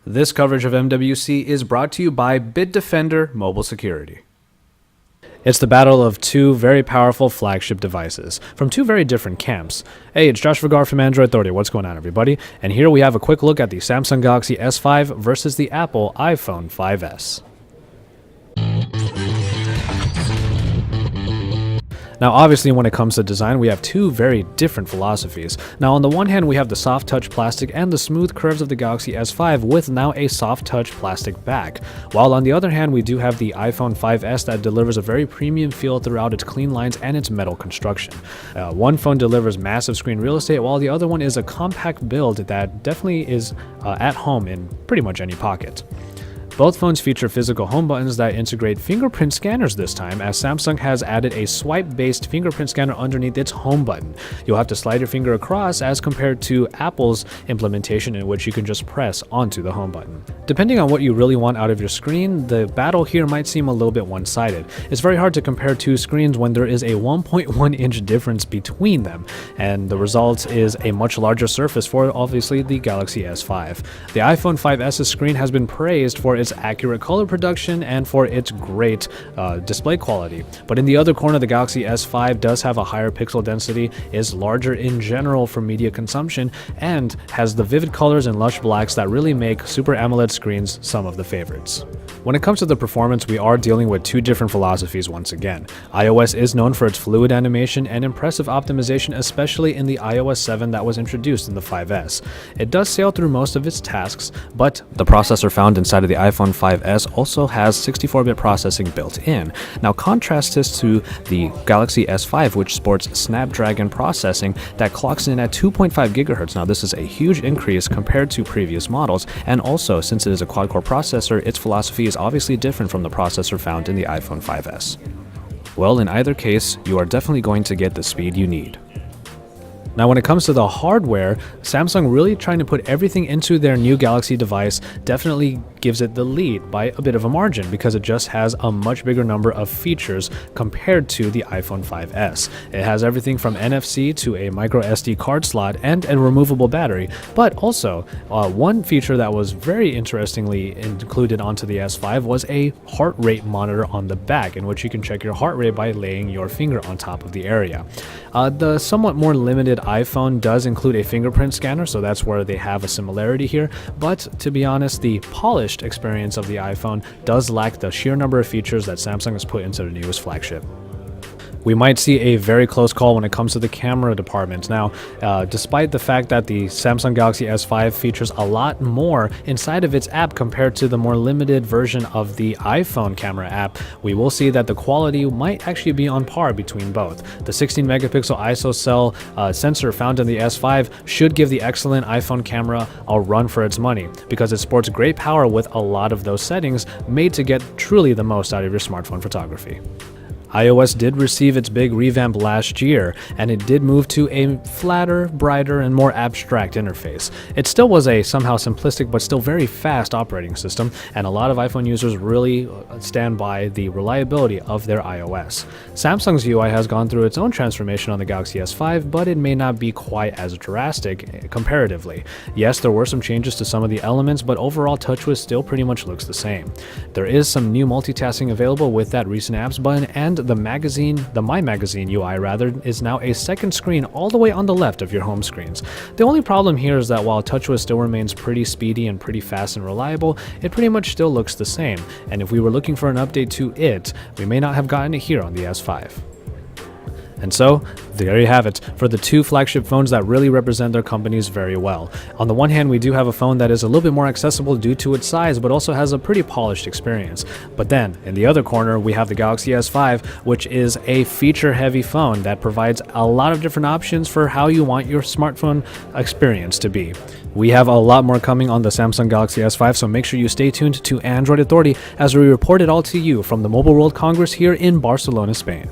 This coverage of MWC is brought to you by Bitdefender Mobile Security. It's the battle of two very powerful flagship devices from two very different camps. Hey, it's Josh Vergara from Android Authority. What's going on, everybody? And here we have a quick look at the Samsung Galaxy S5 versus the Apple iPhone 5S. Now, obviously, when it comes to design, we have two very different philosophies. Now, on the one hand, we have the soft touch plastic and the smooth curves of the Galaxy S5 with now a soft touch plastic back. While on the other hand, we do have the iPhone 5S that delivers a very premium feel throughout its clean lines and its metal construction. One phone delivers massive screen real estate, while the other one is a compact build that definitely is at home in pretty much any pocket. Both phones feature physical home buttons that integrate fingerprint scanners this time, as Samsung has added a swipe-based fingerprint scanner underneath its home button. You'll have to slide your finger across as compared to Apple's implementation, in which you can just press onto the home button. Depending on what you really want out of your screen, the battle here might seem a little bit one-sided. It's very hard to compare two screens when there is a 1.1-inch difference between them, and the result is a much larger surface for, obviously, the Galaxy S5. The iPhone 5S's screen has been praised for its accurate color production and for its great display quality. But in the other corner, the Galaxy S5 does have a higher pixel density, is larger in general for media consumption, and has the vivid colors and lush blacks that really make Super AMOLED screens some of the favorites. When it comes to the performance, we are dealing with two different philosophies once again. iOS is known for its fluid animation and impressive optimization, especially in the iOS 7 that was introduced in the 5S. It does sail through most of its tasks, but the processor found inside of the iPhone 5S also has 64-bit processing built in. Now, contrast this to the Galaxy S5, which sports Snapdragon processing that clocks in at 2.5 GHz. Now, this is a huge increase compared to previous models, and also, since it is a quad-core processor, its philosophy is obviously different from the processor found in the iPhone 5S. Well, in either case, you are definitely going to get the speed you need. Now, when it comes to the hardware, Samsung really trying to put everything into their new Galaxy device definitely gives it the lead by a bit of a margin, because it just has a much bigger number of features compared to the iPhone 5S. It has everything from NFC to a micro SD card slot and a removable battery, but also one feature that was very interestingly included onto the S5 was a heart rate monitor on the back, in which you can check your heart rate by laying your finger on top of the area. The somewhat more limited iPhone does include a fingerprint scanner, so that's where they have a similarity here, but to be honest, the polished experience of the iPhone does lack the sheer number of features that Samsung has put into the newest flagship. We might see a very close call when it comes to the camera department. Now, despite the fact that the Samsung Galaxy S5 features a lot more inside of its app compared to the more limited version of the iPhone camera app, we will see that the quality might actually be on par between both. The 16-megapixel ISO cell sensor found in the S5 should give the excellent iPhone camera a run for its money, because it sports great power with a lot of those settings made to get truly the most out of your smartphone photography. iOS did receive its big revamp last year, and it did move to a flatter, brighter, and more abstract interface. It still was a somehow simplistic but still very fast operating system, and a lot of iPhone users really stand by the reliability of their iOS. Samsung's UI has gone through its own transformation on the Galaxy S5, but it may not be quite as drastic comparatively. Yes, there were some changes to some of the elements, but overall TouchWiz still pretty much looks the same. There is some new multitasking available with that recent apps button, and the My Magazine UI is now a second screen all the way on the left of your home screens. The only problem here is that while TouchWiz still remains pretty speedy and pretty fast and reliable, it pretty much still looks the same, and if we were looking for an update to it, we may not have gotten it here on the S5. And so, there you have it, for the two flagship phones that really represent their companies very well. On the one hand, we do have a phone that is a little bit more accessible due to its size, but also has a pretty polished experience. But then, in the other corner, we have the Galaxy S5, which is a feature-heavy phone that provides a lot of different options for how you want your smartphone experience to be. We have a lot more coming on the Samsung Galaxy S5, so make sure you stay tuned to Android Authority as we report it all to you from the Mobile World Congress here in Barcelona, Spain.